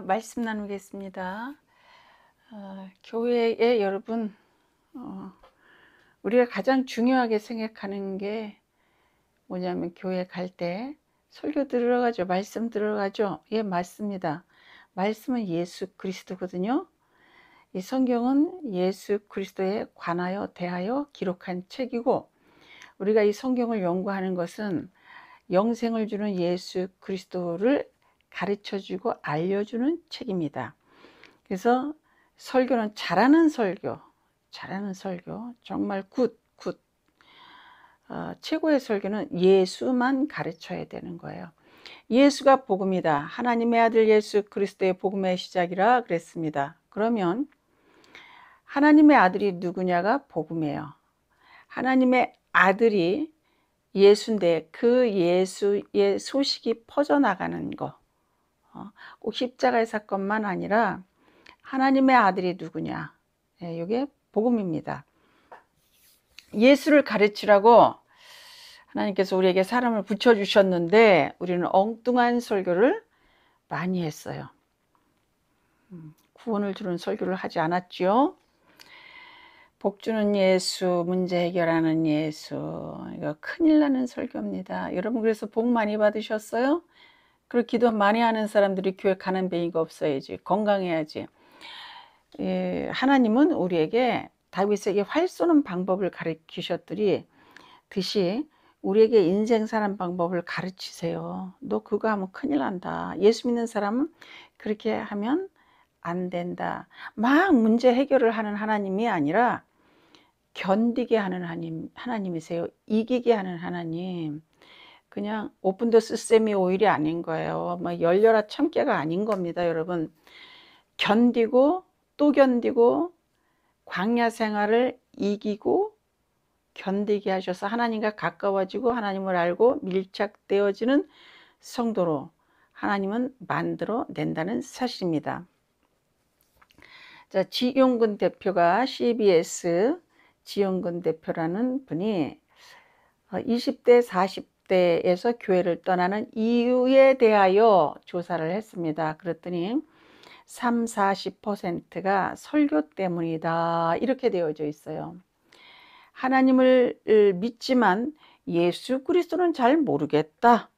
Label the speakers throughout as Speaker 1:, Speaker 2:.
Speaker 1: 말씀 나누겠습니다. 교회에 여러분, 우리가 가장 중요하게 생각하는 게 뭐냐면 교회 갈 때 설교 들어가죠. 말씀 들어가죠. 예, 맞습니다. 말씀은 예수 그리스도거든요. 이 성경은 예수 그리스도에 관하여 대하여 기록한 책이고, 우리가 이 성경을 연구하는 것은 영생을 주는 예수 그리스도를 가르쳐주고 알려주는 책입니다. 그래서 설교는 잘하는 설교, 정말 굿. 최고의 설교는 예수만 가르쳐야 되는 거예요. 예수가 복음이다. 하나님의 아들 예수 그리스도의 복음의 시작이라 그랬습니다. 그러면 하나님의 아들이 누구냐가 복음이에요. 하나님의 아들이 예수인데 그 예수의 소식이 퍼져나가는 거, 꼭 십자가의 사건만 아니라 하나님의 아들이 누구냐, 이게 복음입니다. 예수를 가르치라고 하나님께서 우리에게 사람을 붙여주셨는데 우리는 엉뚱한 설교를 많이 했어요. 구원을 주는 설교를 하지 않았지요. 복 주는 예수, 문제 해결하는 예수, 이거 큰일 나는 설교입니다. 여러분, 그래서 복 많이 받으셨어요? 그리고 기도 많이 하는 사람들이 교회 가는 배이가 없어야지, 건강해야지. 하나님은 우리에게 다윗에게 활 쏘는 방법을 가르치셨더니 듯이 우리에게 인생 사는 방법을 가르치세요. 너 그거 하면 큰일 난다. 예수 믿는 사람은 그렇게 하면 안 된다. 막 문제 해결을 하는 하나님이 아니라 견디게 하는 하나님이세요. 이기게 하는 하나님. 그냥 오픈 더 스세미 오일이 아닌 거예요. 막 열려라 참깨가 아닌 겁니다, 여러분. 견디고 또 견디고 광야 생활을 이기고 견디게 하셔서 하나님과 가까워지고 하나님을 알고 밀착되어지는 성도로 하나님은 만들어 낸다는 사실입니다. 자, 지용근 대표가 CBS 지용근 대표라는 분이 20대 40대에서 교회를 떠나는 이유에 대하여 조사를 했습니다. 그랬더니 30-40%가 설교 때문이다, 이렇게 되어져 있어요. 하나님을 믿지만 예수 그리스도는 잘 모르겠다.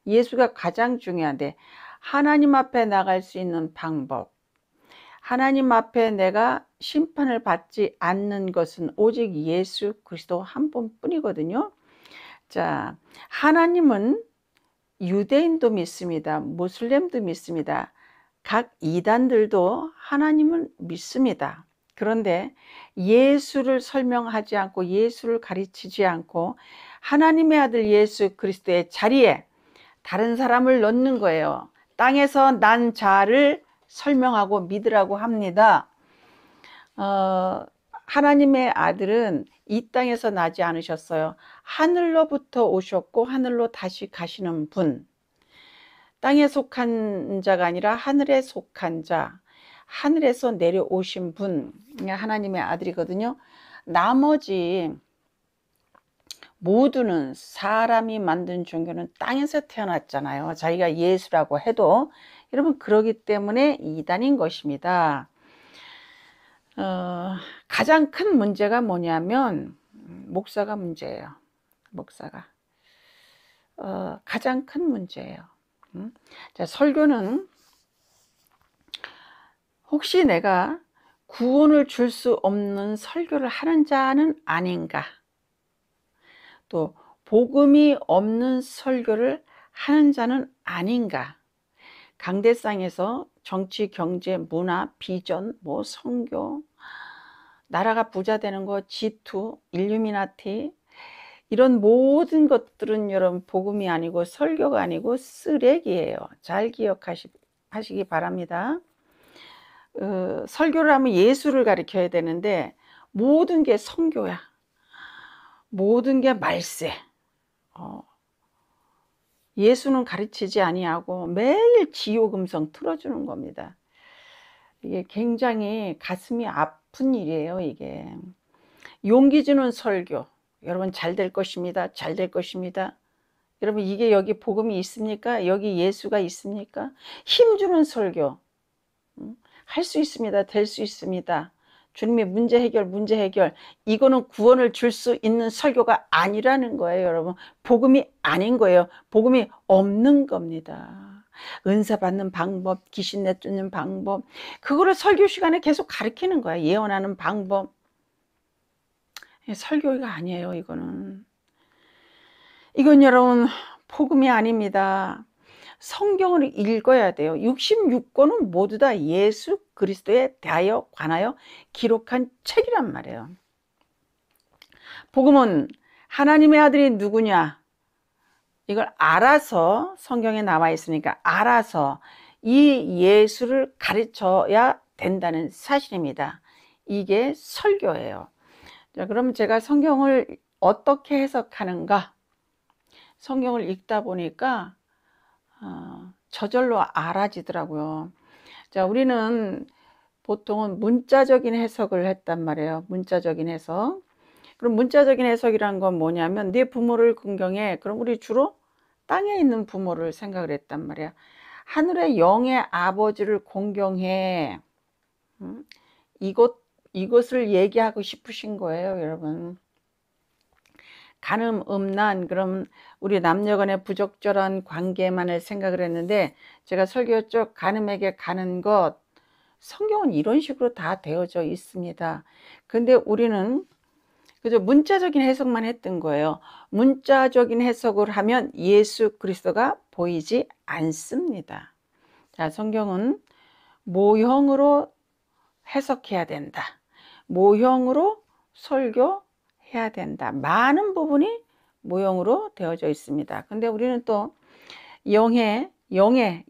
Speaker 1: 예수가 가장 중요한데 하나님 앞에 나갈 수 있는 방법, 하나님 앞에 내가 심판을 받지 않는 것은 오직 예수 그리스도 한 분뿐이거든요. 자, 하나님은 유대인도 믿습니다. 무슬림도 믿습니다. 각 이단들도 하나님을 믿습니다. 그런데 예수를 설명하지 않고 예수를 가르치지 않고 하나님의 아들 예수 그리스도의 자리에 다른 사람을 넣는 거예요. 땅에서 난 자를 설명하고 믿으라고 합니다. 하나님의 아들은 이 땅에서 나지 않으셨어요. 하늘로부터 오셨고 하늘로 다시 가시는 분. 땅에 속한 자가 아니라 하늘에 속한 자, 하늘에서 내려오신 분, 하나님의 아들이거든요. 나머지 모두는 사람이 만든 종교는 땅에서 태어났잖아요. 자기가 예수라고 해도. 여러분, 그러기 때문에 이단인 것입니다. 가장 큰 문제가 뭐냐면 목사가 문제예요. 목사가 가장 큰 문제예요. 자, 설교는 혹시 내가 구원을 줄 수 없는 설교를 하는 자는 아닌가, 또 복음이 없는 설교를 하는 자는 아닌가. 강대상에서 정치, 경제, 문화, 비전, 선교, 나라가 부자 되는 거, G2, 일루미나티, 이런 모든 것들은 여러분 복음이 아니고 설교가 아니고 쓰레기예요. 잘 기억하시기 바랍니다. 설교를 하면 예수를 가르쳐야 되는데 모든 게 선교야. 모든 게 말세. 예수는 가르치지 아니하고 매일 지옥음성 틀어주는 겁니다. 이게 굉장히 가슴이 아픈 일이에요. 이게 용기 주는 설교, 여러분 잘 될 것입니다. 잘 될 것입니다. 여러분, 이게 여기 복음이 있습니까? 여기 예수가 있습니까? 힘주는 설교, 할 수 있습니다. 될 수 있습니다. 주님이 문제 해결. 이거는 구원을 줄 수 있는 설교가 아니라는 거예요, 여러분. 복음이 아닌 거예요. 복음이 없는 겁니다. 은사 받는 방법, 귀신 내쫓는 방법, 그거를 설교 시간에 계속 가르치는 거야. 예언하는 방법. 설교가 아니에요, 이거는. 이건 여러분, 복음이 아닙니다. 성경을 읽어야 돼요. 66권은 모두 다 예수 그리스도에 대하여 관하여 기록한 책이란 말이에요. 복음은 하나님의 아들이 누구냐, 이걸 알아서, 성경에 나와 있으니까 알아서 이 예수를 가르쳐야 된다는 사실입니다. 이게 설교예요. 자, 그럼 제가 성경을 어떻게 해석하는가? 성경을 읽다 보니까 저절로 알아지더라고요. 자, 우리는 보통은 문자적인 해석을 했단 말이에요. 문자적인 해석. 그럼 문자적인 해석이란 건 뭐냐면, 네 부모를 긍정해. 그럼 우리 주로 땅에 있는 부모를 생각을 했단 말이야. 하늘의 영의 아버지를 공경해. 이것을 얘기하고 싶으신 거예요, 여러분. 간음, 음란, 그럼 우리 남녀간의 부적절한 관계만을 생각을 했는데, 제가 설교했죠. 간음에게 가는 것, 성경은 이런 식으로 다 되어져 있습니다. 근데 우리는 그저 문자적인 해석만 했던 거예요. 문자적인 해석을 하면 예수 그리스도가 보이지 않습니다. 자, 성경은 모형으로 해석해야 된다. 모형으로 설교해야 된다. 많은 부분이 모형으로 되어져 있습니다. 근데 우리는 또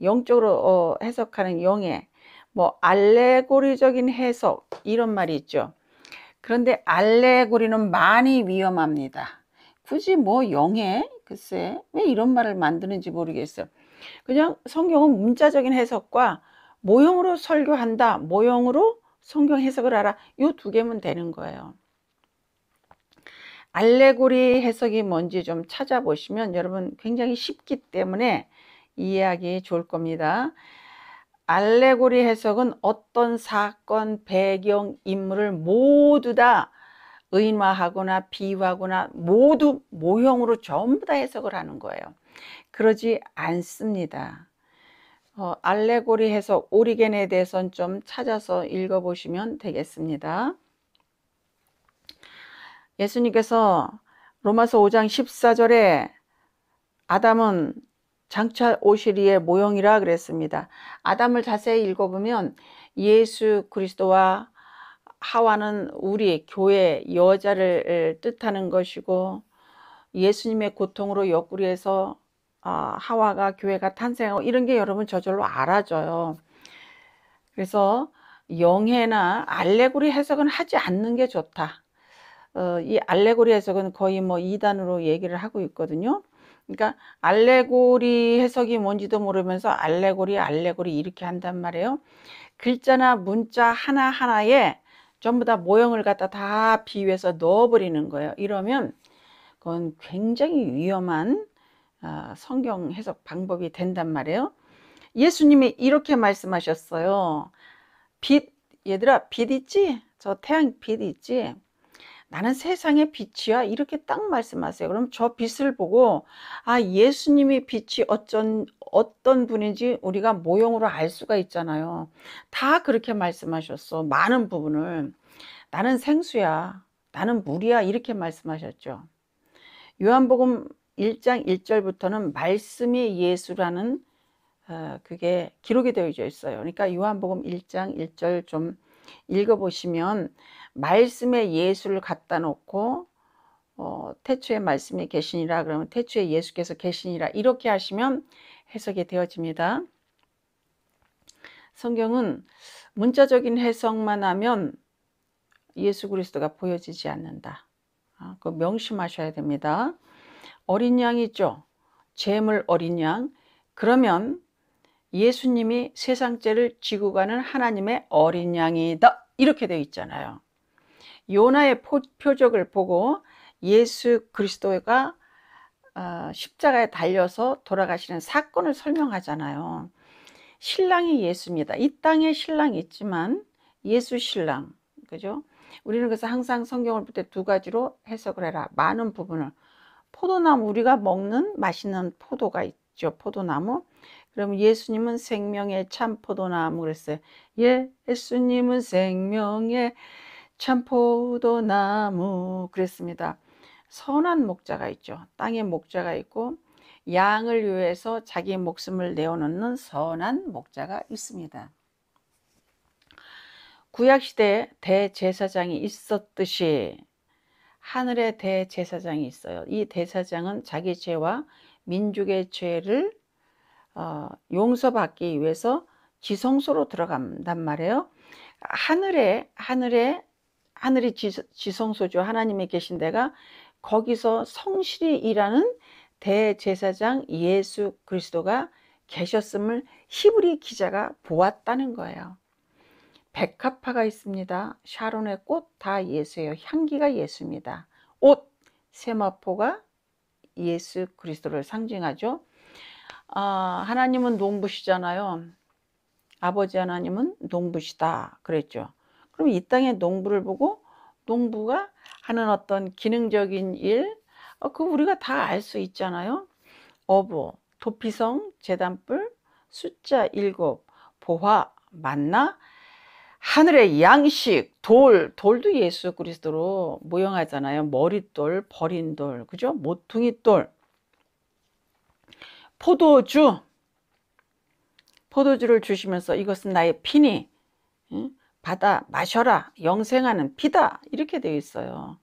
Speaker 1: 영적으로 해석하는 영의 뭐 알레고리적인 해석, 이런 말이 있죠. 그런데 알레고리는 많이 위험합니다. 굳이 뭐 영의, 글쎄 왜 이런 말을 만드는지 모르겠어요. 그냥 성경은 문자적인 해석과 모형으로 설교한다, 모형으로 성경 해석을 알아, 이 두 개면 되는 거예요. 알레고리 해석이 뭔지 좀 찾아보시면 여러분 굉장히 쉽기 때문에 이해하기 좋을 겁니다. 알레고리 해석은 어떤 사건, 배경, 인물을 모두 다 의인화하거나 비유하거나 모두 모형으로 전부 다 해석을 하는 거예요. 그러지 않습니다. 알레고리 해석, 오리겐에 대해서는 좀 찾아서 읽어보시면 되겠습니다. 예수님께서 로마서 5장 14절에 아담은 장차 오실 이의 모형이라 그랬습니다. 아담을 자세히 읽어보면 예수 그리스도와 하와는 우리 교회 여자를 뜻하는 것이고, 예수님의 고통으로 옆구리에서 하와가 교회가 탄생하고, 이런 게 여러분 저절로 알아져요. 그래서 영해나 알레고리 해석은 하지 않는 게 좋다. 이 알레고리 해석은 거의 뭐 이단으로 얘기를 하고 있거든요. 그러니까 알레고리 해석이 뭔지도 모르면서 알레고리 이렇게 한단 말이에요. 글자나 문자 하나하나에 전부 다 모형을 갖다 다 비유해서 넣어버리는 거예요. 이러면 그건 굉장히 위험한 성경 해석 방법이 된단 말이에요. 예수님이 이렇게 말씀하셨어요. 얘들아, 빛 있지? 저 태양 빛 있지? 나는 세상의 빛이야, 이렇게 딱 말씀하세요. 그럼 저 빛을 보고 예수님이 빛이 어떤 분인지 우리가 모형으로 알 수가 있잖아요. 다 그렇게 말씀하셨어. 많은 부분을. 나는 생수야, 나는 물이야, 이렇게 말씀하셨죠. 요한복음 1장 1절부터는 말씀이 예수라는 그게 기록이 되어 있어요. 그러니까 요한복음 1장 1절 좀 읽어보시면, 말씀에 예수를 갖다 놓고 태초에 말씀이 계시니라 그러면 태초에 예수께서 계시니라, 이렇게 하시면 해석이 되어집니다. 성경은 문자적인 해석만 하면 예수 그리스도가 보여지지 않는다. 그거 명심하셔야 됩니다. 어린 양이 있죠. 재물 어린 양. 그러면 예수님이 세상 죄를 지고 가는 하나님의 어린 양이다, 이렇게 되어 있잖아요. 요나의 표적을 보고 예수 그리스도가 십자가에 달려서 돌아가시는 사건을 설명하잖아요. 신랑이 예수입니다. 이 땅에 신랑이 있지만 예수 신랑, 그죠? 우리는 그래서 항상 성경을 볼 때 두 가지로 해석을 해라. 많은 부분을. 포도나무, 우리가 먹는 맛있는 포도가 있죠. 포도나무. 그럼 예수님은 생명의 참 포도나무 그랬어요. 예수님은 생명의 참 포도나무 그랬습니다. 선한 목자가 있죠. 땅에 목자가 있고 양을 위해서 자기 목숨을 내어놓는 선한 목자가 있습니다. 구약시대에 대제사장이 있었듯이 하늘에 대제사장이 있어요. 이 대제사장은 자기 죄와 민족의 죄를 용서받기 위해서 지성소로 들어간단 말이에요. 하늘이 지성소죠. 하나님이 계신 데가, 거기서 성실히 일하는 대제사장 예수 그리스도가 계셨음을 히브리 기자가 보았다는 거예요. 백합화가 있습니다. 샤론의 꽃 다 예수예요. 향기가 예수입니다. 옷, 세마포가 예수 그리스도를 상징하죠. 하나님은 농부시잖아요. 아버지 하나님은 농부시다 그랬죠. 그럼 이 땅의 농부를 보고 농부가 하는 어떤 기능적인 일, 그거 우리가 다 알 수 있잖아요. 어부, 도피성, 제단불, 숫자 7, 보화, 만나, 하늘의 양식, 돌도 예수 그리스도로 모형하잖아요. 머릿돌, 버린 돌, 그죠? 모퉁이 돌. 포도주를 주시면서 이것은 나의 피니, 받아 마셔라, 영생하는 피다, 이렇게 되어 있어요.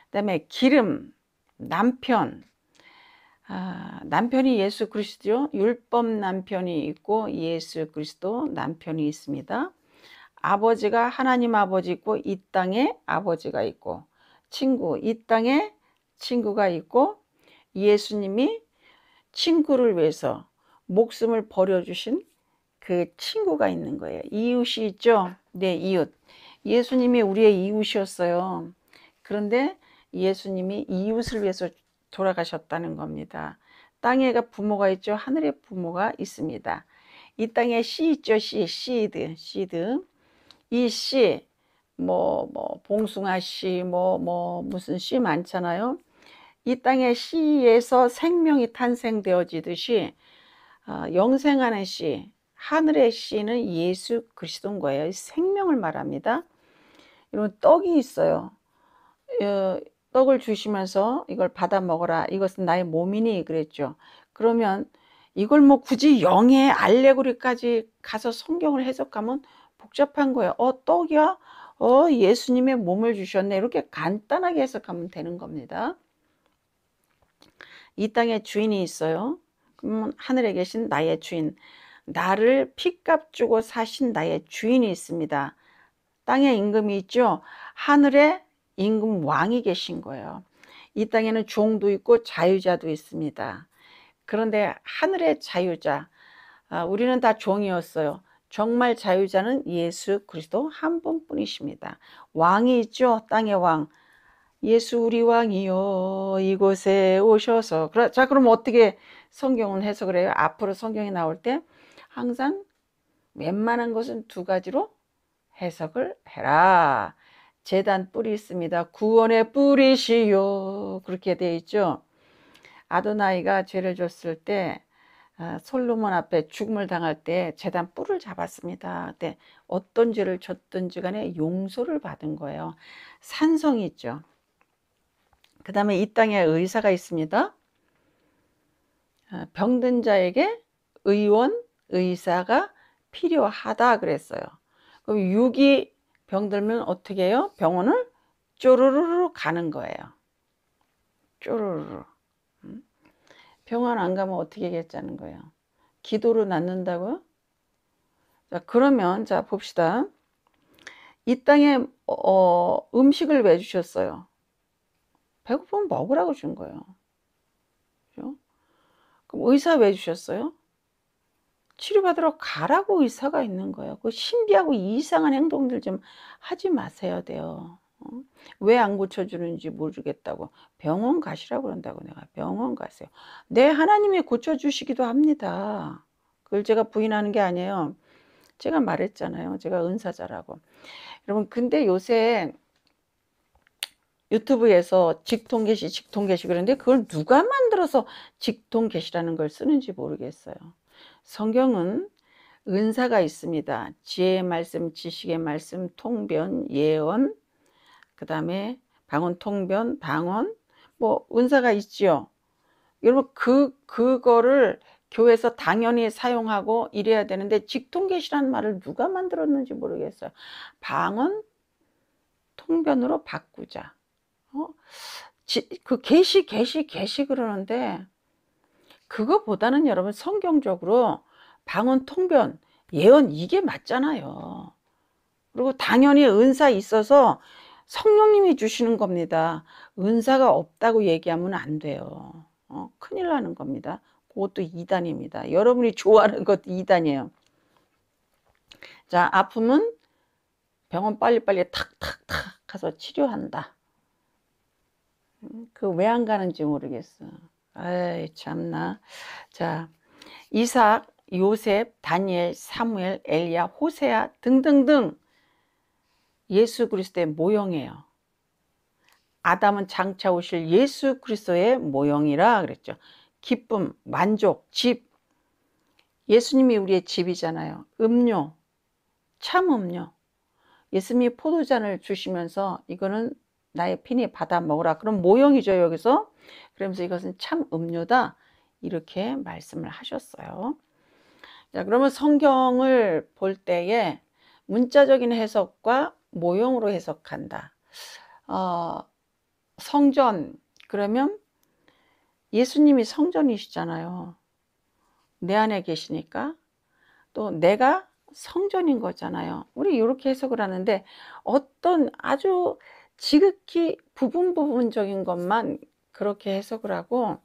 Speaker 1: 그 다음에 기름, 남편이 예수 그리스도죠. 율법 남편이 있고 예수 그리스도 남편이 있습니다. 아버지가 하나님 아버지 있고 이 땅에 아버지가 있고, 친구, 이 땅에 친구가 있고, 예수님이 친구를 위해서 목숨을 버려주신 그 친구가 있는 거예요. 이웃이 있죠. 네, 이웃. 예수님이 우리의 이웃이었어요. 그런데 예수님이 이웃을 위해서 돌아가셨다는 겁니다. 땅에 부모가 있죠. 하늘에 부모가 있습니다. 이 땅에 씨 있죠. 시드. 이 씨, 봉숭아 씨, 무슨 씨 많잖아요. 이 땅의 씨에서 생명이 탄생되어지듯이 영생하는 씨, 하늘의 씨는 예수 그리스도인 거예요. 생명을 말합니다. 이런 떡이 있어요. 떡을 주시면서 이걸 받아 먹어라. 이것은 나의 몸이니 그랬죠. 그러면 이걸 굳이 영의 알레고리까지 가서 성경을 해석하면 복잡한 거예요. 떡이야? 예수님의 몸을 주셨네. 이렇게 간단하게 해석하면 되는 겁니다. 이 땅에 주인이 있어요. 그러면 하늘에 계신 나의 주인, 나를 피값 주고 사신 나의 주인이 있습니다. 땅에 임금이 있죠. 하늘에 임금 왕이 계신 거예요. 이 땅에는 종도 있고 자유자도 있습니다. 그런데 하늘의 자유자, 우리는 다 종이었어요. 정말 자유자는 예수 그리스도 한 분뿐이십니다. 왕이 있죠. 땅의 왕. 예수 우리 왕이요 이곳에 오셔서. 자, 그럼 어떻게 성경은 해석을 해요? 앞으로 성경이 나올 때 항상 웬만한 것은 두 가지로 해석을 해라. 제단 뿔이 있습니다. 구원의 뿔이시요. 그렇게 되어 있죠. 아도나이가 죄를 졌을 때 솔로몬 앞에 죽음을 당할 때 제단 뿔을 잡았습니다. 그때 어떤 죄를 졌든지 간에 용서를 받은 거예요. 산성이 있죠. 그 다음에 이 땅에 의사가 있습니다. 병든 자에게 의사가 필요하다 그랬어요. 그럼 6이 병들면 어떻게 해요? 병원을 쪼르르르 가는 거예요. 쪼르르르. 병원 안 가면 어떻게 하겠다는 거예요? 기도로 낫는다고요? 자, 그러면 자 봅시다. 이 땅에 음식을 왜 주셨어요? 배고프면 먹으라고 준 거예요. 그죠? 그럼 의사 왜 주셨어요? 치료받으러 가라고 의사가 있는 거예요. 그 신비하고 이상한 행동들 좀 하지 마세요 돼요. 왜 안 고쳐주는지 모르겠다고 병원 가시라고 그런다고. 내가 병원 가세요. 네, 하나님이 고쳐주시기도 합니다. 그걸 제가 부인하는 게 아니에요. 제가 말했잖아요. 제가 은사자라고. 여러분, 근데 요새 유튜브에서 직통계시 그러는데 그걸 누가 만들어서 직통계시라는 걸 쓰는지 모르겠어요. 성경은 은사가 있습니다. 지혜의 말씀, 지식의 말씀, 통변, 예언, 그 다음에 방언, 통변, 방언, 뭐 은사가 있지요. 여러분, 그거를 교회에서 당연히 사용하고 이래야 되는데 직통계시라는 말을 누가 만들었는지 모르겠어요. 방언, 통변으로 바꾸자. 그 계시 그러는데 그거보다는 여러분 성경적으로 방언, 통변, 예언 이게 맞잖아요. 그리고 당연히 은사 있어서 성령님이 주시는 겁니다. 은사가 없다고 얘기하면 안 돼요. 큰일 나는 겁니다. 그것도 이단입니다. 여러분이 좋아하는 것도 이단이에요. 자, 아프면 병원 빨리빨리 탁탁탁 가서 치료한다. 그 왜 안 가는지 모르겠어. 아이 참나. 자, 이삭, 요셉, 다니엘, 사무엘, 엘리야, 호세아 등등등 예수 그리스도의 모형이에요. 아담은 장차 오실 예수 그리스도의 모형이라 그랬죠. 기쁨, 만족, 집. 예수님이 우리의 집이잖아요. 음료, 참 음료. 예수님이 포도잔을 주시면서 이거는 나의 피니 받아 먹으라. 그럼 모형이죠, 여기서. 그러면서 이것은 참 음료다. 이렇게 말씀을 하셨어요. 자, 그러면 성경을 볼 때에 문자적인 해석과 모형으로 해석한다. 성전, 그러면 예수님이 성전이시잖아요. 내 안에 계시니까. 또 내가 성전인 거잖아요. 우리 이렇게 해석을 하는데 어떤 아주 지극히 부분적인 것만 그렇게 해석을 하고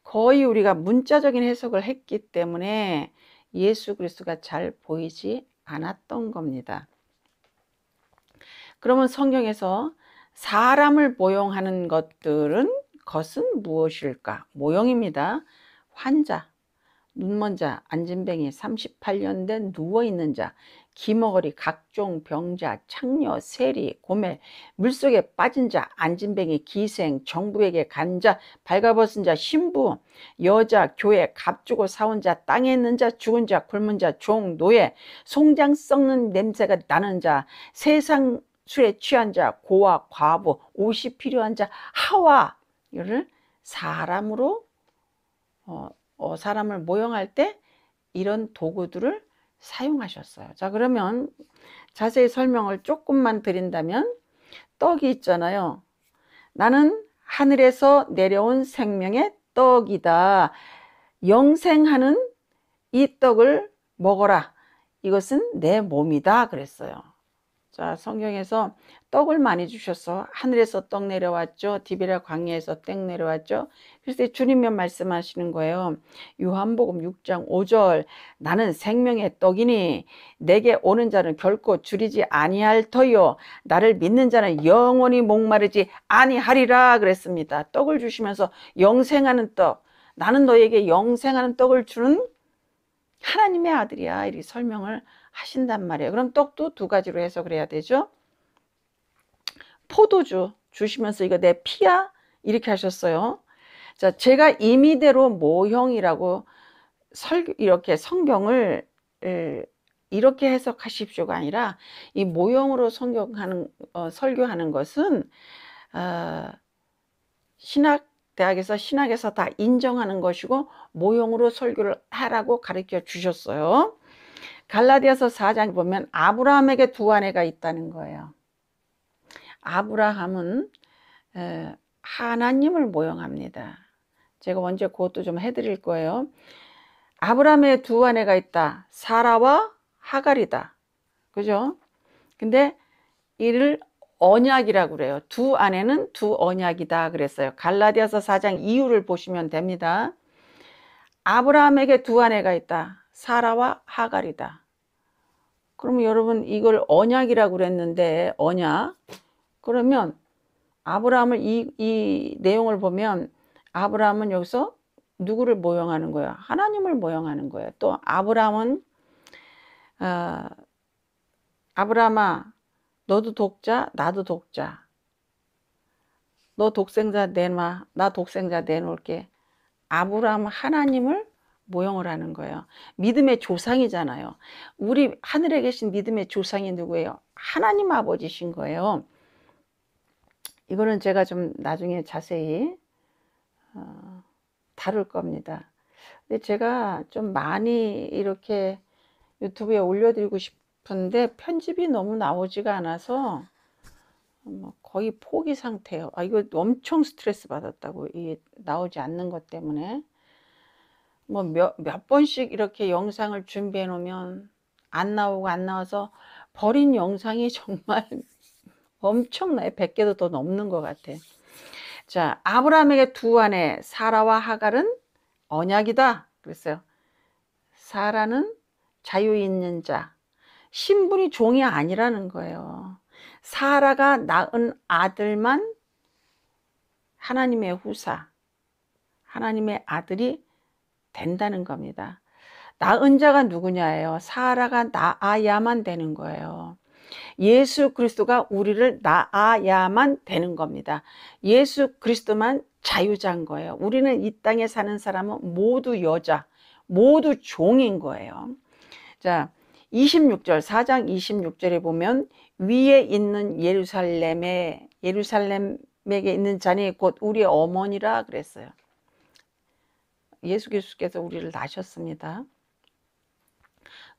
Speaker 1: 거의 우리가 문자적인 해석을 했기 때문에 예수 그리스도가 잘 보이지 않았던 겁니다. 그러면 성경에서 사람을 모형하는 것은 무엇일까? 모형입니다. 환자, 눈먼 자, 안진뱅이, 38년 된 누워있는 자, 기머거리, 각종 병자, 창녀, 세리, 고멜, 물속에 빠진 자, 안진뱅이, 기생, 정부에게 간 자, 발가벗은 자, 신부, 여자, 교회, 값주고 사온 자, 땅에 있는 자, 죽은 자, 굶은 자, 종, 노예, 송장 썩는 냄새가 나는 자, 세상 술에 취한 자, 고아, 과부, 옷이 필요한 자, 하와. 이를 사람으로 사람을 모형할 때 이런 도구들을 사용하셨어요. 자, 그러면 자세히 설명을 조금만 드린다면 떡이 있잖아요. 나는 하늘에서 내려온 생명의 떡이다. 영생하는 이 떡을 먹어라. 이것은 내 몸이다 그랬어요. 자, 성경에서 떡을 많이 주셔서 하늘에서 떡 내려왔죠. 디베랴 광야에서 떡 내려왔죠. 그래서 주님이 말씀하시는 거예요. 요한복음 6장 5절 나는 생명의 떡이니 내게 오는 자는 결코 줄이지 아니할 터요 나를 믿는 자는 영원히 목마르지 아니하리라 그랬습니다. 떡을 주시면서 영생하는 떡, 나는 너에게 영생하는 떡을 주는 하나님의 아들이야. 이렇게 설명을 하신단 말이에요. 그럼 떡도 두 가지로 해석을 해야 되죠. 포도주 주시면서 이거 내 피야? 이렇게 하셨어요. 자, 제가 임의대로 모형이라고 이렇게 성경을 이렇게 해석하십시오가 아니라 이 모형으로 설교하는 것은 신학에서 다 인정하는 것이고 모형으로 설교를 하라고 가르쳐 주셨어요. 갈라디아서 4장 보면 아브라함에게 두 아내가 있다는 거예요. 아브라함은 하나님을 모형합니다. 제가 언제 그것도 좀 해드릴 거예요. 아브라함의 두 아내가 있다. 사라와 하갈이다. 그죠? 근데 이를 언약이라고 그래요. 두 아내는 두 언약이다 그랬어요. 갈라디아서 4장 이유를 보시면 됩니다. 아브라함에게 두 아내가 있다. 사라와 하갈이다. 그러면 여러분 이걸 언약이라고 그랬는데 언약 그러면 아브라함을 이 내용을 보면 아브라함은 여기서 누구를 모형하는 거예요? 하나님을 모형하는 거예요. 또 아브라함은 아브라함아 너도 독자 나도 독자, 너 독생자 내놔 나 독생자 내놓을게. 아브라함은 하나님을 모형을 하는 거예요. 믿음의 조상이잖아요. 우리 하늘에 계신 믿음의 조상이 누구예요? 하나님 아버지신 거예요. 이거는 제가 좀 나중에 자세히 다룰 겁니다. 근데 제가 좀 많이 이렇게 유튜브에 올려드리고 싶은데 편집이 너무 나오지가 않아서 거의 포기 상태예요. 이거 엄청 스트레스 받았다고, 이게 나오지 않는 것 때문에. 뭐 몇 번씩 이렇게 영상을 준비해 놓으면 안 나오고 안 나와서 버린 영상이 정말 엄청나요. 100개도 더 넘는 것 같아. 자, 아브라함에게 두 아내 사라와 하갈은 언약이다 그랬어요. 사라는 자유 있는 자, 신분이 종이 아니라는 거예요. 사라가 낳은 아들만 하나님의 후사, 하나님의 아들이 된다는 겁니다. 낳은 자가 누구냐예요? 사라가 낳아야만 되는 거예요. 예수 그리스도가 우리를 낳아야만 되는 겁니다. 예수 그리스도만 자유자인 거예요. 우리는 이 땅에 사는 사람은 모두 여자, 모두 종인 거예요. 자, 26절, 4장 26절에 보면 위에 있는 예루살렘에 있는 자니 곧 우리의 어머니라 그랬어요. 예수 그리스도께서 우리를 낳으셨습니다.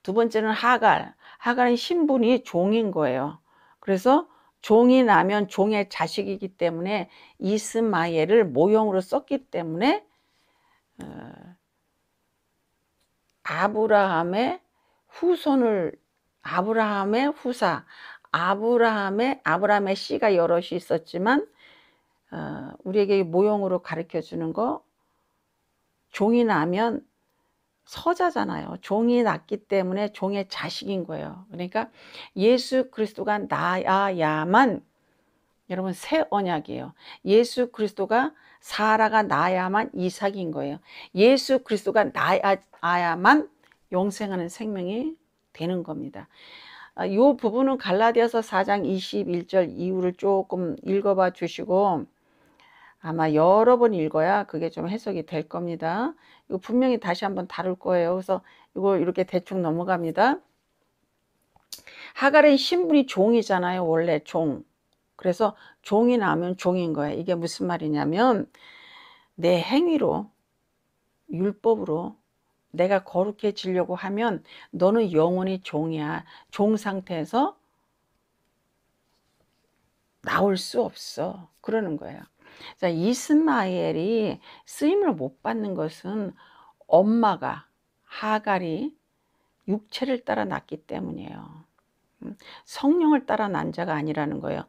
Speaker 1: 두 번째는 하갈은 신분이 종인 거예요. 그래서 종이 나면 종의 자식이기 때문에 이스마엘을 모형으로 썼기 때문에 아브라함의 후손을, 아브라함의 후사, 아브라함의 씨가 여럿이 있었지만 우리에게 모형으로 가르쳐 주는 거, 종이 나면 서자잖아요. 종이 났기 때문에 종의 자식인 거예요. 그러니까 예수 그리스도가 나야만, 여러분 새 언약이에요. 예수 그리스도가 사라가 나야만 이삭인 거예요. 예수 그리스도가 나야만 영생하는 생명이 되는 겁니다. 이 부분은 갈라디아서 4장 21절 이후를 조금 읽어봐 주시고, 아마 여러 번 읽어야 그게 좀 해석이 될 겁니다. 이거 분명히 다시 한번 다룰 거예요. 그래서 이거 이렇게 대충 넘어갑니다. 하갈의 신분이 종이잖아요. 원래 종. 그래서 종이 나면 종인 거예요. 이게 무슨 말이냐면 내 행위로, 율법으로 내가 거룩해지려고 하면 너는 영원히 종이야. 종 상태에서 나올 수 없어. 그러는 거예요. 자, 이스마엘이 쓰임을 못 받는 것은 엄마가, 하갈이 육체를 따라 낳기 때문이에요. 성령을 따라 난 자가 아니라는 거예요.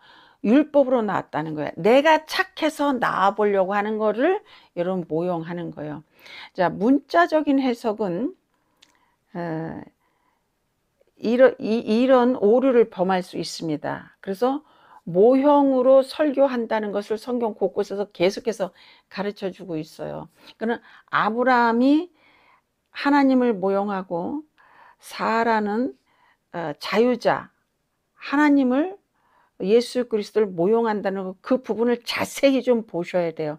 Speaker 1: 율법으로 낳았다는 거예요. 내가 착해서 낳아보려고 하는 거를 여러분 모형하는 거예요. 자, 문자적인 해석은 이런 오류를 범할 수 있습니다. 그래서 모형으로 설교한다는 것을 성경 곳곳에서 계속해서 가르쳐 주고 있어요. 그러나 아브라함이 하나님을 모형하고 사라는 자유자, 하나님을, 예수 그리스도를 모형한다는 그 부분을 자세히 좀 보셔야 돼요.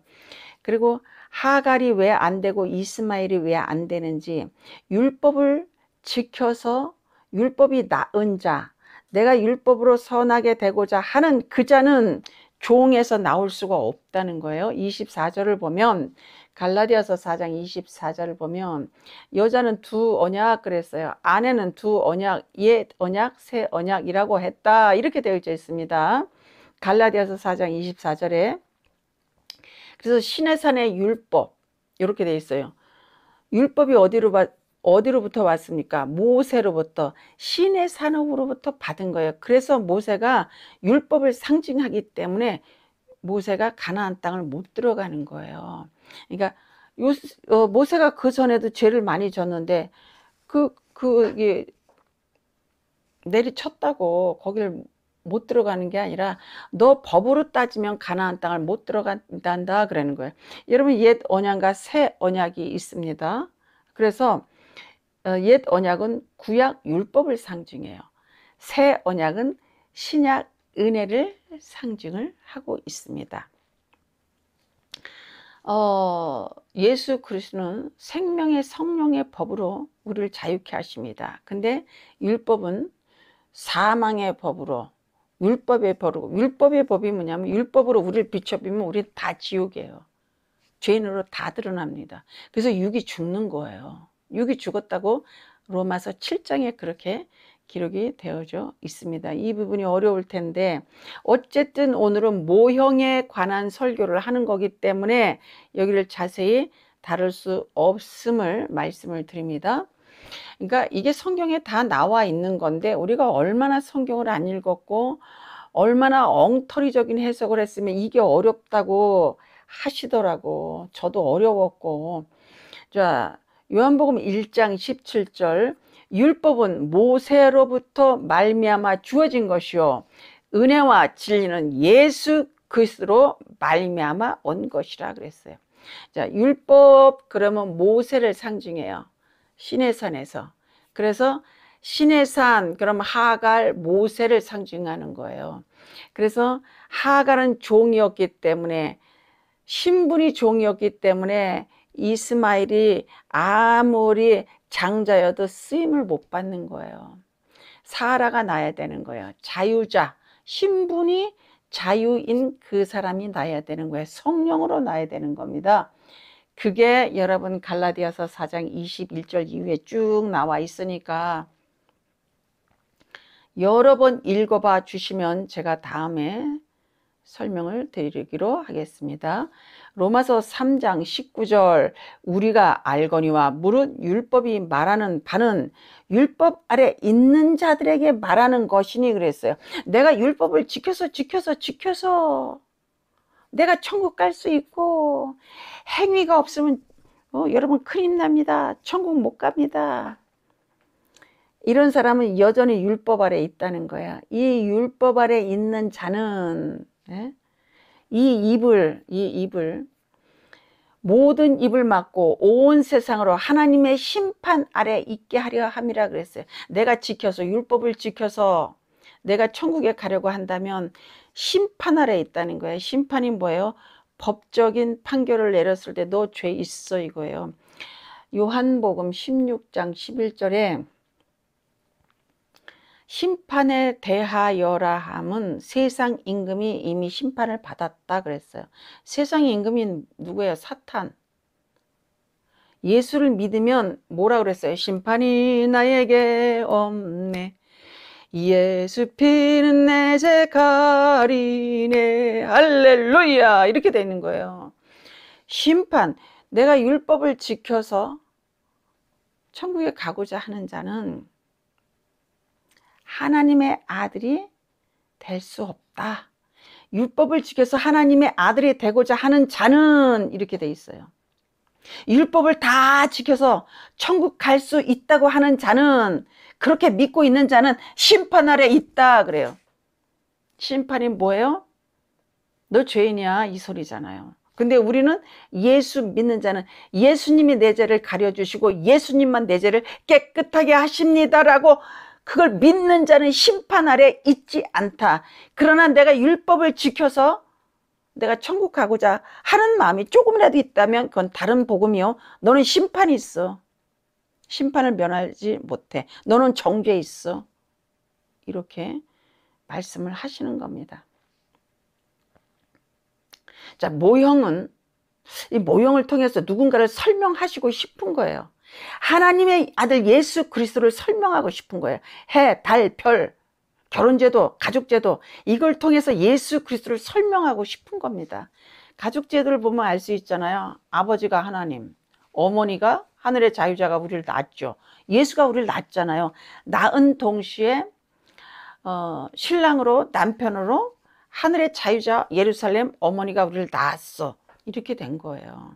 Speaker 1: 그리고 하갈이 왜 안 되고 이스마엘이 왜 안 되는지, 율법을 지켜서 율법이 낳은 자, 내가 율법으로 선하게 되고자 하는 그 자는 종에서 나올 수가 없다는 거예요. 24절을 보면, 갈라디아서 4장 24절을 보면 여자는 두 언약 그랬어요. 아내는 두 언약, 옛 언약, 새 언약이라고 했다. 이렇게 되어 있습니다. 갈라디아서 4장 24절에. 그래서 시내산의 율법 이렇게 되어 있어요. 율법이 어디로부터 왔습니까? 모세로부터, 시내산업으로부터 받은 거예요. 그래서 모세가 율법을 상징하기 때문에 모세가 가나안 땅을 못 들어가는 거예요. 그러니까 모세가 그 전에도 죄를 많이 졌는데 이게 내리쳤다고 거기를 못 들어가는 게 아니라 너 법으로 따지면 가나안 땅을 못 들어간다 그러는 거예요. 여러분 옛 언약과 새 언약이 있습니다. 그래서 옛 언약은 구약 율법을 상징해요. 새 언약은 신약 은혜를 상징을 하고 있습니다. 예수 그리스도는 생명의 성령의 법으로 우리를 자유케 하십니다. 근데 율법은 사망의 법으로, 율법의 법이 뭐냐면 율법으로 우리를 비춰비면 우리 다 지옥이에요. 죄인으로 다 드러납니다. 그래서 육이 죽는 거예요. 육이 죽었다고 로마서 7장에 그렇게 기록이 되어져 있습니다. 이 부분이 어려울 텐데 어쨌든 오늘은 모형에 관한 설교를 하는 거기 때문에 여기를 자세히 다룰 수 없음을 말씀을 드립니다. 그러니까 이게 성경에 다 나와 있는 건데 우리가 얼마나 성경을 안 읽었고 얼마나 엉터리적인 해석을 했으면 이게 어렵다고 하시더라고. 저도 어려웠고. 자, 요한복음 1장 17절 율법은 모세로부터 말미암아 주어진 것이요 은혜와 진리는 예수 그리스도로 말미암아 온 것이라 그랬어요. 자, 율법 그러면 모세를 상징해요. 시내산에서. 그래서 시내산 그럼 하갈 모세를 상징하는 거예요. 그래서 하갈은 종이었기 때문에 신분이 종이었기 때문에 이스마엘이 아무리 장자여도 쓰임을 못 받는 거예요. 사라가 나야 되는 거예요. 자유자, 신분이 자유인 그 사람이 나야 되는 거예요. 성령으로 나야 되는 겁니다. 그게 여러분 갈라디아서 4장 21절 이후에 쭉 나와 있으니까 여러 번 읽어봐 주시면 제가 다음에 설명을 드리기로 하겠습니다. 로마서 3장 19절 우리가 알거니와 무릇 율법이 말하는 바는 율법 아래 있는 자들에게 말하는 것이니 그랬어요. 내가 율법을 지켜서 내가 천국 갈 수 있고 행위가 없으면 여러분 큰일 납니다. 천국 못 갑니다. 이런 사람은 여전히 율법 아래 있다는 거야. 이 율법 아래 있는 자는 이 입을 모든 입을 막고 온 세상으로 하나님의 심판 아래 있게 하려 함이라 그랬어요. 내가 지켜서 율법을 지켜서 내가 천국에 가려고 한다면 심판 아래 있다는 거예요. 심판이 뭐예요? 법적인 판결을 내렸을 때 너 죄 있어 이거예요. 요한복음 16장 11절에 심판에 대하여라 함은 세상 임금이 이미 심판을 받았다 그랬어요. 세상 임금이 누구예요? 사탄. 예수를 믿으면 뭐라 그랬어요? 심판이 나에게 없네. 예수 피는 내 죄 가리네. 할렐루야. 이렇게 되는 거예요. 심판. 내가 율법을 지켜서 천국에 가고자 하는 자는 하나님의 아들이 될 수 없다. 율법을 지켜서 하나님의 아들이 되고자 하는 자는 이렇게 돼 있어요. 율법을 다 지켜서 천국 갈 수 있다고 하는 자는 그렇게 믿고 있는 자는 심판 아래 있다 그래요. 심판이 뭐예요? 너 죄인이야 이 소리잖아요. 근데 우리는 예수 믿는 자는 예수님이 내 죄를 가려주시고 예수님만 내 죄를 깨끗하게 하십니다라고 그걸 믿는 자는 심판 아래 있지 않다. 그러나 내가 율법을 지켜서 내가 천국 가고자 하는 마음이 조금이라도 있다면 그건 다른 복음이요. 너는 심판이 있어. 심판을 면하지 못해. 너는 정죄에 있어. 이렇게 말씀을 하시는 겁니다. 자, 모형은 이 모형을 통해서 누군가를 설명하시고 싶은 거예요. 하나님의 아들 예수 그리스도를 설명하고 싶은 거예요. 해, 달, 별, 결혼제도, 가족제도 이걸 통해서 예수 그리스도를 설명하고 싶은 겁니다. 가족제도를 보면 알 수 있잖아요. 아버지가 하나님, 어머니가 하늘의 자유자가 우리를 낳았죠. 예수가 우리를 낳았잖아요. 낳은 동시에 신랑으로 남편으로 하늘의 자유자 예루살렘 어머니가 우리를 낳았어. 이렇게 된 거예요.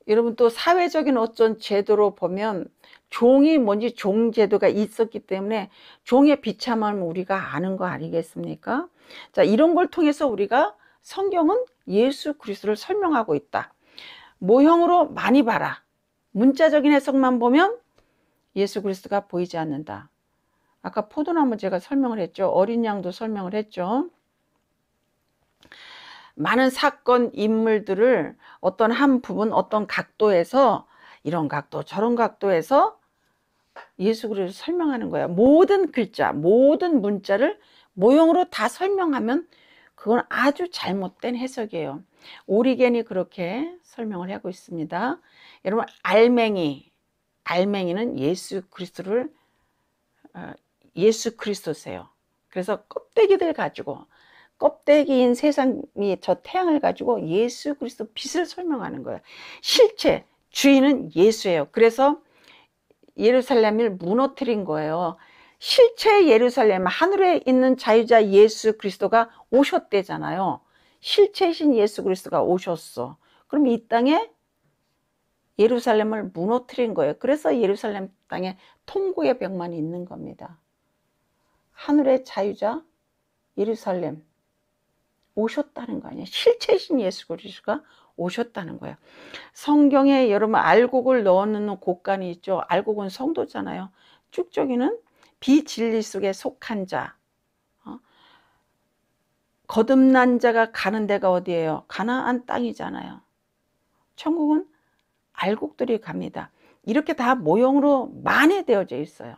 Speaker 1: 여러분 또 사회적인 어떤 제도로 보면 종이 뭔지 종제도가 있었기 때문에 종의 비참함을 우리가 아는 거 아니겠습니까? 자, 이런 걸 통해서 우리가 성경은 예수 그리스도를 설명하고 있다. 모형으로 많이 봐라. 문자적인 해석만 보면 예수 그리스도가 보이지 않는다. 아까 포도나무 제가 설명을 했죠. 어린 양도 설명을 했죠. 많은 사건, 인물들을 어떤 한 부분, 어떤 각도에서 이런 각도, 저런 각도에서 예수 그리스도를 설명하는 거예요. 모든 글자, 모든 문자를 모형으로 다 설명하면 그건 아주 잘못된 해석이에요. 오리겐이 그렇게 설명을 하고 있습니다. 여러분, 알맹이는 예수 그리스도를 예수 그리스도세요. 그래서 껍데기들 가지고 껍데기인 세상이 저 태양을 가지고 예수 그리스도 빛을 설명하는 거예요. 실체 주인은 예수예요. 그래서 예루살렘을 무너뜨린 거예요. 실체 예루살렘, 하늘에 있는 자유자 예수 그리스도가 오셨대잖아요. 실체이신 예수 그리스도가 오셨어. 그럼 이 땅에 예루살렘을 무너뜨린 거예요. 그래서 예루살렘 땅에 통고의 벽만이 있는 겁니다. 하늘의 자유자 예루살렘 오셨다는 거 아니에요. 실체이신 예수 그리스도가 오셨다는 거예요. 성경에 여러분 알곡을 넣어놓는 곡간이 있죠. 알곡은 성도잖아요. 쭉저기는 비진리 속에 속한 자. 거듭난 자가 가는 데가 어디예요? 가나안 땅이잖아요. 천국은 알곡들이 갑니다. 이렇게 다 모형으로 만회되어져 있어요.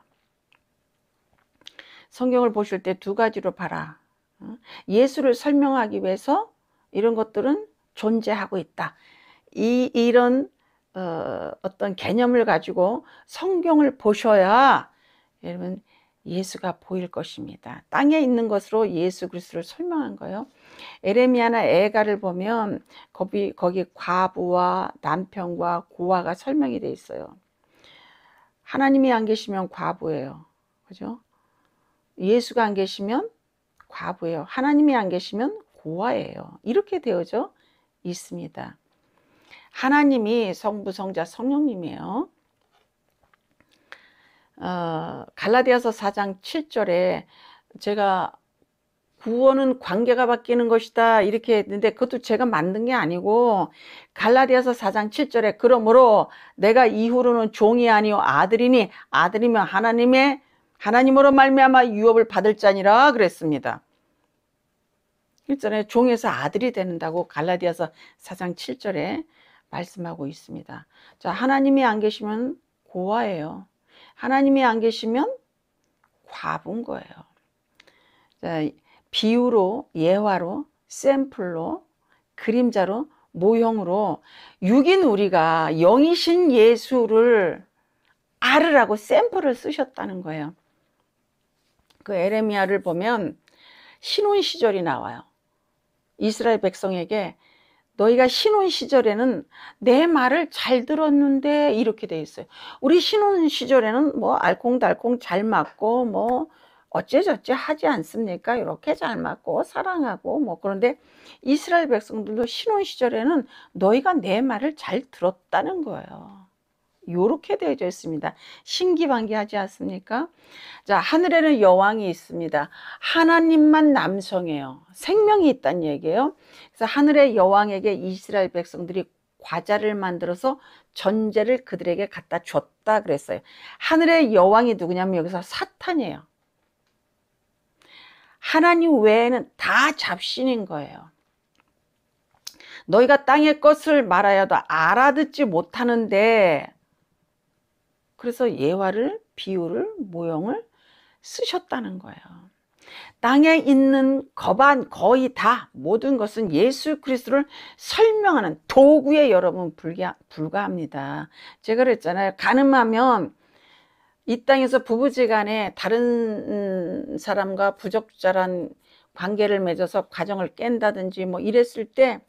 Speaker 1: 성경을 보실 때 두 가지로 봐라. 예수를 설명하기 위해서 이런 것들은 존재하고 있다. 이런 어떤 개념을 가지고 성경을 보셔야 여러분 예수가 보일 것입니다. 땅에 있는 것으로 예수 그리스도를 설명한 거예요. 에레미야나 에가를 보면 거기 과부와 남편과 고아가 설명이 돼 있어요. 하나님이 안 계시면 과부예요. 그죠? 예수가 안 계시면 과부예요. 하나님이 안 계시면 고아예요. 이렇게 되어져 있습니다. 하나님이 성부, 성자, 성령님이에요. 갈라디아서 4장 7절에 제가 구원은 관계가 바뀌는 것이다 이렇게 했는데 그것도 제가 만든 게 아니고 갈라디아서 4장 7절에 그러므로 내가 이후로는 종이 아니요 아들이니 아들이면 하나님으로 말미암아 유업을 받을 자니라 그랬습니다. 일전에 종에서 아들이 된다고 갈라디아서 4장 7절에 말씀하고 있습니다. 자, 하나님이 안 계시면 고아예요. 하나님이 안 계시면 과부인 거예요. 자, 비유로, 예화로, 샘플로, 그림자로, 모형으로 육인 우리가 영이신 예수를 알으라고 샘플을 쓰셨다는 거예요. 그 에레미야를 보면 신혼 시절이 나와요. 이스라엘 백성에게 너희가 신혼 시절에는 내 말을 잘 들었는데 이렇게 돼 있어요. 우리 신혼 시절에는 뭐 알콩달콩 잘 맞고 뭐 어째저째 하지 않습니까? 이렇게 잘 맞고 사랑하고 뭐 그런데 이스라엘 백성들도 신혼 시절에는 너희가 내 말을 잘 들었다는 거예요. 요렇게 되어져 있습니다. 신기반기하지 않습니까? 자, 하늘에는 여왕이 있습니다. 하나님만 남성이에요. 생명이 있다는 얘기예요. 그래서 하늘의 여왕에게 이스라엘 백성들이 과자를 만들어서 전제를 그들에게 갖다 줬다 그랬어요. 하늘의 여왕이 누구냐면 여기서 사탄이에요. 하나님 외에는 다 잡신인 거예요. 너희가 땅의 것을 말하여도 알아듣지 못하는데 그래서 예화를, 비유를, 모형을 쓰셨다는 거예요. 땅에 있는 거반 거의 다 모든 것은 예수 그리스도를 설명하는 도구에 여러분 불과합니다. 제가 그랬잖아요. 가늠하면 이 땅에서 부부지간에 다른 사람과 부적절한 관계를 맺어서 가정을 깬다든지 뭐 이랬을 때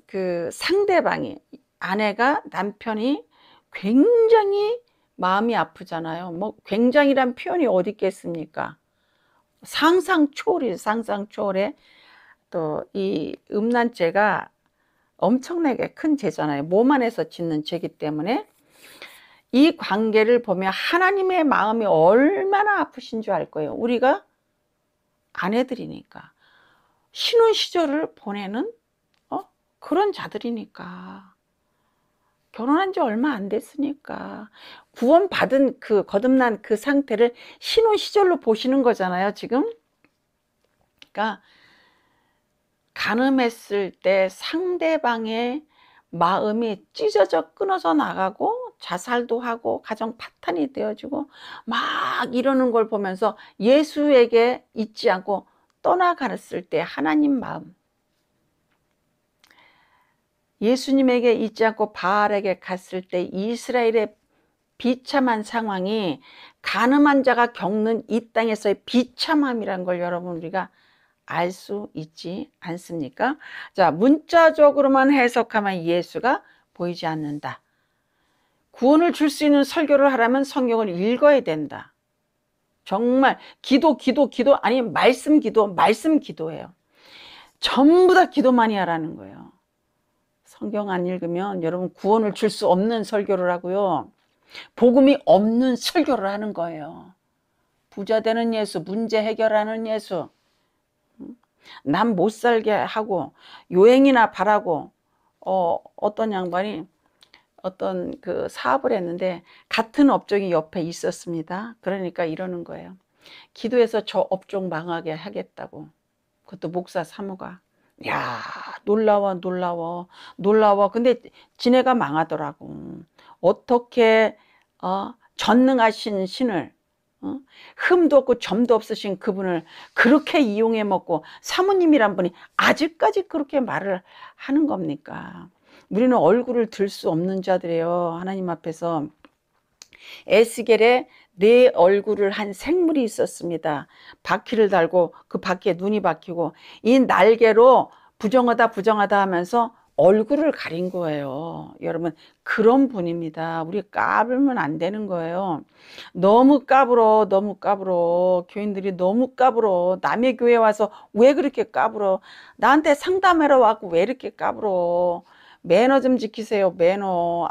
Speaker 1: 그 상대방이 아내가 남편이 굉장히 마음이 아프잖아요. 뭐 굉장히란 표현이 어디 있겠습니까? 상상 초월해. 또 이 음란죄가 엄청나게 큰 죄잖아요. 몸 안에서 짓는 죄이기 때문에 이 관계를 보면 하나님의 마음이 얼마나 아프신 줄 알 거예요. 우리가 아내들이니까, 신혼 시절을 보내는 그런 자들이니까, 결혼한 지 얼마 안 됐으니까, 구원받은 그 거듭난 그 상태를 신혼 시절로 보시는 거잖아요, 지금. 그러니까 간음했을 때 상대방의 마음이 찢어져 끊어져 나가고 자살도 하고 가정 파탄이 되어지고 막 이러는 걸 보면서 예수에게 잊지 않고 떠나갔을 때 하나님 마음, 예수님에게 잊지 않고 바알에게 갔을 때 이스라엘의 비참한 상황이 간음한 자가 겪는 이 땅에서의 비참함이란 걸 여러분 우리가 알 수 있지 않습니까? 자, 문자적으로만 해석하면 예수가 보이지 않는다. 구원을 줄 수 있는 설교를 하려면 성경을 읽어야 된다. 정말 기도 아니 말씀 기도예요. 전부 다 기도만이 하라는 거예요. 성경 안 읽으면 여러분 구원을 줄 수 없는 설교를 하고요. 복음이 없는 설교를 하는 거예요. 부자 되는 예수, 문제 해결하는 예수, 남 못 살게 하고 요행이나 바라고 어떤 양반이 어떤 그 사업을 했는데 같은 업종이 옆에 있었습니다. 그러니까 이러는 거예요. 기도해서 저 업종 망하게 하겠다고. 그것도 목사 사모가. 야, 놀라워. 근데 지네가 망하더라고. 어떻게 전능하신 신을, 흠도 없고 점도 없으신 그분을 그렇게 이용해 먹고 사모님이란 분이 아직까지 그렇게 말을 하는 겁니까? 우리는 얼굴을 들 수 없는 자들이에요. 하나님 앞에서. 에스겔에 네 얼굴을 한 생물이 있었습니다. 바퀴를 달고 그 바퀴에 눈이 박히고 이 날개로 부정하다 하면서 얼굴을 가린 거예요. 여러분 그런 분입니다. 우리 까불면 안 되는 거예요. 너무 까불어. 교인들이 너무 까불어. 남의 교회 와서 왜 그렇게 까불어? 나한테 상담하러 왔고 왜 이렇게 까불어? 매너 좀 지키세요. 매너.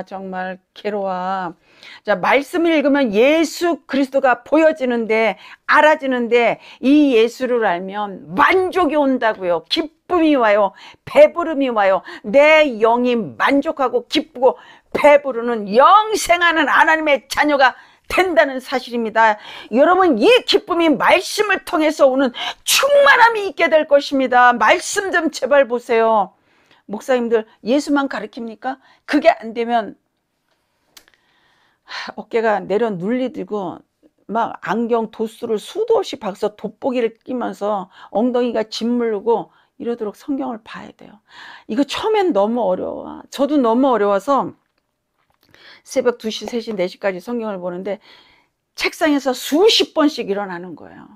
Speaker 1: 정말 괴로워. 자, 말씀을 읽으면 예수 그리스도가 보여지는데, 알아지는데, 이 예수를 알면 만족이 온다고요. 기쁨이 와요. 배부름이 와요. 내 영이 만족하고 기쁘고 배부르는 영생하는 하나님의 자녀가 된다는 사실입니다. 여러분 이 기쁨이 말씀을 통해서 오는 충만함이 있게 될 것입니다. 말씀 좀 제발 보세요. 목사님들 예수만 가르칩니까? 그게 안 되면 어깨가 내려 눌리고 막 안경 도수를 수도 없이 박서 돋보기를 끼면서 엉덩이가 짓물르고 이러도록 성경을 봐야 돼요. 이거 처음엔 너무 어려워. 저도 너무 어려워서 새벽 2시, 3시, 4시까지 성경을 보는데 책상에서 수십 번씩 일어나는 거예요.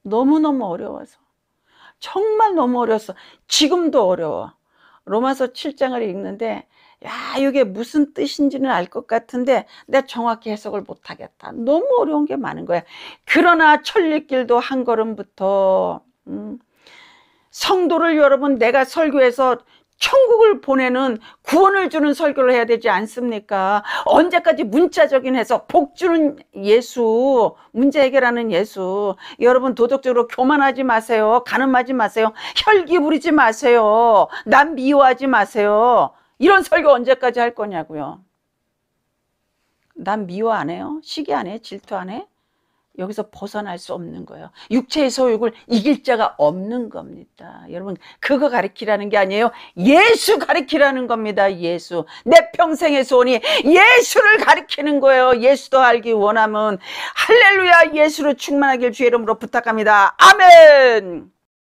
Speaker 1: 너무너무 어려워서. 정말 너무 어려웠어. 지금도 어려워. 로마서 7장을 읽는데 이게 무슨 뜻인지는 알 것 같은데 내가 정확히 해석을 못하겠다. 너무 어려운 게 많은 거야. 그러나 천리길도 한 걸음부터 성도를 여러분 내가 설교해서 천국을 보내는 구원을 주는 설교를 해야 되지 않습니까? 언제까지 문자적인 해석, 복 주는 예수, 문제 해결하는 예수. 여러분 도덕적으로 교만하지 마세요. 간음하지 마세요. 혈기 부리지 마세요. 남 미워하지 마세요. 이런 설교 언제까지 할 거냐고요. 남 미워 안 해요? 시기 안 해? 질투 안 해? 여기서 벗어날 수 없는 거예요. 육체의 소욕을 이길 자가 없는 겁니다. 여러분 그거 가르치라는 게 아니에요. 예수 가르치라는 겁니다. 예수. 내 평생의 소원이 예수를 가르치는 거예요. 예수도 알기 원하면 할렐루야 예수로 충만하길 주의 이름으로 부탁합니다. 아멘.